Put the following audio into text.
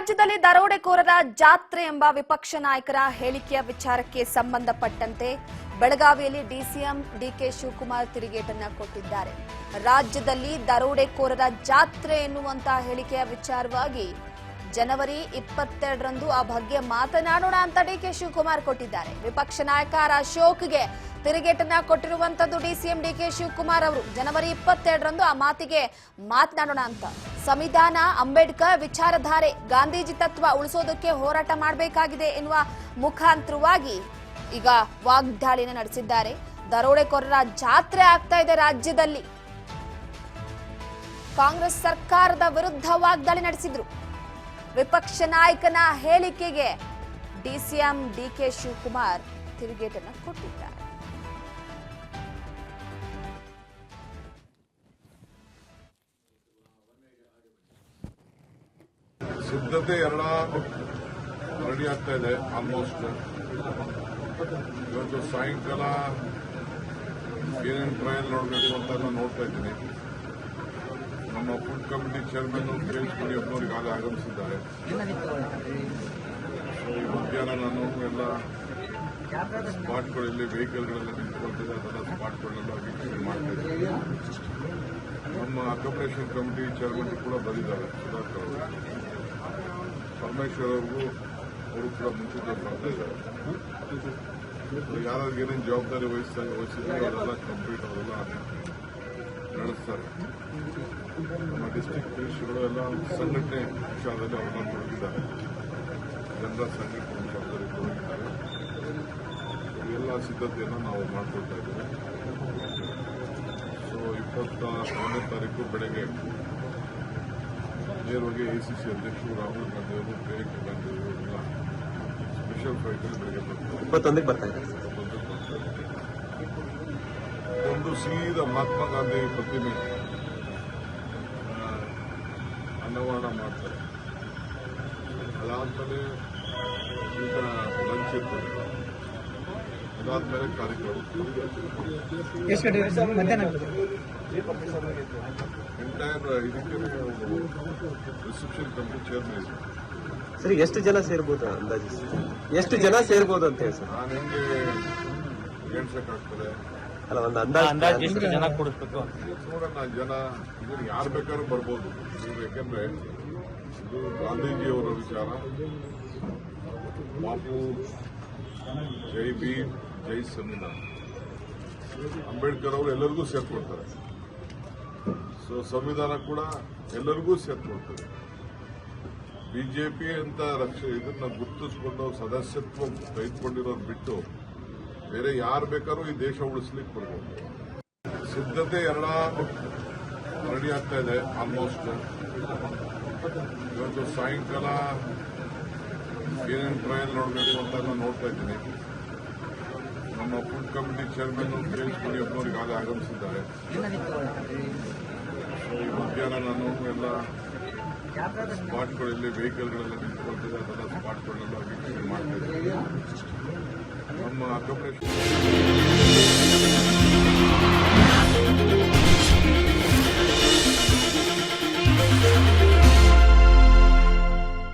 ರಾಜ್ಯದಲ್ಲಿ ದರೋಡೆಕೋರರ ಜಾತ್ರೆ ಎಂಬ ವಿಪಕ್ಷ ನಾಯಕರ ಹೇಳಿಕೆಯ ವಿಚಾರಕ್ಕೆ ಸಂಬಂಧಪಟ್ಟಂತೆ ಬೆಳಗಾವಿಯಲ್ಲಿ ಡಿಸಿಎಂ ಡಿಕೆ ಶಿವಕುಮಾರ್ ತಿರುಗೇಟನ್ನ ಕೊಟ್ಟಿದ್ದಾರೆ. ರಾಜ್ಯದಲ್ಲಿ ದರೋಡೆಕೋರರ ಜಾತ್ರೆ ಎನ್ನುವಂತಹ ಹೇಳಿಕೆಯ ವಿಚಾರವಾಗಿ ಜನವರಿ 22ರಂದು ಆ ಬಗ್ಗೆ ಮಾತನಾಡೋಣ ಅಂತ ಡಿಕೆ ಶಿವಕುಮಾರ್ ಕೊಟ್ಟಿದ್ದಾರೆ. ವಿಪಕ್ಷ ನಾಯಕ ಅಶೋಕ್ಗೆ ತಿರುಗೇಟನ್ನ ಕೊಟ್ಟಿರುವಂತದ್ದು ಡಿಸಿಎಂ ಡಿಕೆ ಶಿವಕುಮಾರ್ ಅವರು ಜನವರಿ 22ರಂದು ಆ ಮಾತಿಗೆ ಮಾತನಾಡೋಣ ಅಂತ. ಸಂವಿಧಾನ, ಅಂಬೇಡ್ಕರ್ ವಿಚಾರಧಾರೆ, ಗಾಂಧೀಜಿ ತತ್ವ ಉಳಿಸೋದಕ್ಕೆ ಹೋರಾಟ ಮಾಡಬೇಕಾಗಿದೆ ಎನ್ನುವ ಮುಖಾಂತರವಾಗಿ ಈಗ ವಾಗ್ದಾಳಿಯನ್ನು ನಡೆಸಿದ್ದಾರೆ. ದರೋಡೆಕೋರರ ಜಾತ್ರೆ ಆಗ್ತಾ ಇದೆ ರಾಜ್ಯದಲ್ಲಿ. ಕಾಂಗ್ರೆಸ್ ಸರ್ಕಾರದ ವಿರುದ್ಧ ವಾಗ್ದಾಳಿ ನಡೆಸಿದ್ರು. ವಿಪಕ್ಷ ನಾಯಕನ ಹೇಳಿಕೆಗೆ ಡಿಸಿಎಂ ಡಿಕೆ ಶಿವಕುಮಾರ್ ತಿರುಗೇಟನ್ನು ಕೊಟ್ಟಿದ್ದಾರೆ. ಸಿದ್ಧತೆ ಎಲ್ಲ ರೆಡಿ ಆಗ್ತಾ ಇದೆ. ಆಲ್ಮೋಸ್ಟ್ ಇವತ್ತು ಸಾಯಂಕಾಲ ಏನೇನು ಟ್ರಯಲ್ ನೋಡಬೇಕು ಅಂತ ನೋಡ್ತಾ ಇದ್ದೀನಿ. ನಮ್ಮ ಫುಡ್ ಕಮಿಟಿ ಚೇರ್ಮನ್ ಗಿರೀಶ್ ಮುನಿಯಪ್ಪನವ್ರಿಗೆ ಆಗಲೇ ಆಗಮಿಸಿದ್ದಾರೆ. ಈ ಮಧ್ಯಾಹ್ನ ನಾನು ಎಲ್ಲ ಸ್ಪಾಟ್ಗಳಲ್ಲಿ ವೆಹಿಕಲ್ಗಳೆಲ್ಲ ನಿಂತ್ಕೊಳ್ತಿದೆ, ಅದೆಲ್ಲ ಸ್ಪಾಟ್ಗಳನ್ನೆಲ್ಲ ವೀಕ್ಷಣೆ ಮಾಡ್ತಾ ಇದ್ದೀನಿ. ನಮ್ಮ ಅಕಾಮಡೇಷನ್ ಕಮಿಟಿ ಚೇರ್ಮನ್ ಕೂಡ ಬಂದಿದ್ದಾರೆ, ಸುಧಾಕರ್ ಅವರು. ಪರಮೇಶ್ವರ್ ಅವ್ರಿಗೂ ಅವರು ಕೂಡ ಮುಂಚಿತವಾಗಿ ಬರ್ತಾ ಇದ್ದಾರೆ. ಯಾರಿಗೆ ಏನೇನು ಜವಾಬ್ದಾರಿ ವಹಿಸಿದ್ರೆ ಅವರೆಲ್ಲ ಕಂಪ್ಲೀಟ್ ಅವರೆಲ್ಲ ನಡೆಸ್ತಾರೆ. ನಮ್ಮ ಡಿಸ್ಟಿಕ್ ಮಿನಿಸ್ಟರ್ಗಳು ಎಲ್ಲ ಸಂಘಟನೆ ವಿಚಾರದಲ್ಲಿ ಅವರನ್ನ ತೊಡಗಿದ್ದಾರೆ, ಜನರ ಸಂಘಟನೆ ವಿಚಾರದಲ್ಲಿ ತೊಡಗಿದ್ದಾರೆ. ಎಲ್ಲ ಸಿದ್ಧತೆಯನ್ನು ನಾವು ಮಾಡಿಕೊಳ್ತಾ ಇದ್ದೇವೆ. ಸೊ 21ನೇ ತಾರೀಕು ಬೆಳಗ್ಗೆ ನೇರವಾಗಿ ಎಸಿಸಿ ಅಧ್ಯಕ್ಷರು ರಾಹುಲ್ ಗಾಂಧಿ ಅವರು, ಪ್ರಿಯಾಂಕಾ ಗಾಂಧಿ ಅವರೆಲ್ಲ ಸ್ಪೆಷಲ್ ಫ್ಲೈಟಲ್ಲಿ ಬೆಳಗ್ಗೆ ಬರ್ತಾರೆ. ಒಂದು ಸೀದಾ ಮಹಾತ್ಮ ಗಾಂಧಿ ಪ್ರತಿಮೆ ಅನಾವರಣ ಮಾಡ್ತಾರೆ. ಅದಾದ್ಮೇಲೆ ಈಗ ಲಂಚ್ ಇರ್ತದೆ, ಅದಾದ್ಮೇಲೆ ಕಾರ್ಯಕ್ರಮ ಎಂಟೈರ್ ಇದಕ್ಕೆ ರಿಸೆಪ್ಷನ್ ಕಮಿಟಿ ಚೇರ್ಮನ್ ಇದೆ. ಸರ್, ಎಷ್ಟು ಜನ ಸೇರ್ಬೋದು ಅಂದಾಜು? ಎಷ್ಟು ಜನ ಸೇರ್ಬೋದು ಅಂತ ಹೇಳಿ ಸರ್? ನಾನು ಹೆಂಗೆ ಎಣ್ಸಕ್ಕಾಗ್ತದೆ? ಅಲ್ಲ, ಒಂದು ಅಂದಾಜು ಎಷ್ಟು ಜನ ಕೊಡಿಸ್ಬೇಕು ನೋಡೋಣ. ಜನ ಇದನ್ನು ಯಾರು ಬೇಕಾದ್ರೂ ಬರ್ಬೋದು. ಯಾಕಂದ್ರೆ ಇದು ಗಾಂಧೀಜಿಯವರ ವಿಚಾರ. ಬಾಪು ಜೈ ಭೀಮ್, ಜೈ ಸಂವಿಧಾನ. ಅಂಬೇಡ್ಕರ್ ಅವರು ಎಲ್ಲರಿಗೂ ಸೇರ್ಕೊಳ್ತಾರೆ. ಸೊ ಸಂವಿಧಾನ ಕೂಡ ಎಲ್ಲರಿಗೂ ಸೇರ್ಕೊಳ್ತಾರೆ. ಬಿಜೆಪಿ ಅಂತ ಇದನ್ನ ಗುರುತಿಸಿಕೊಂಡು ಸದಸ್ಯತ್ವ ತೆಗೆದುಕೊಂಡಿರೋದು ಬಿಟ್ಟು ಬೇರೆ ಯಾರು ಬೇಕಾದ್ರೂ ಈ ದೇಶ ಉಳಿಸ್ಲಿಕ್ಕೆ ಬರ್ಬೋದು. ಸಿದ್ಧತೆ ಎಲ್ಲ ರೆಡಿ ಆಗ್ತಾ ಇದೆ. ಆಲ್ಮೋಸ್ಟ್ ಇವತ್ತು ಸಾಯಂಕಾಲ ಏನೇನು ಟ್ರಯಲ್ ನೋಡಬೇಕು ಅಂತ ನೋಡ್ತಾ ಇದ್ದೀನಿ. ನಮ್ಮ ಫುಡ್ ಕಮಿಟಿ ಚೇರ್ಮನ್ ಗಿರೀಶ್ ಮುನಿಯಪ್ಪನವ್ರಿಗೆ ಆಗಲೇ ಆಗಮಿಸಿದ್ದಾರೆ. ಈ ಮಧ್ಯಾಹ್ನ ನಾನು ಎಲ್ಲ ಸ್ಪಾಟ್ಗಳಲ್ಲಿ ವೆಹಿಕಲ್ಗಳೆಲ್ಲ ನಿಂತ್ಕೊಳ್ತಿದೆ, ಅದೆಲ್ಲ ಸ್ಪಾಟ್ಗಳನ್ನೆಲ್ಲ ವೀಕ್ಷಣೆ ಮಾಡ್ತಾ ಇದ್ದೀನಿ. ನಮ್ಮ ಅಕಾಮಡೇಷನ್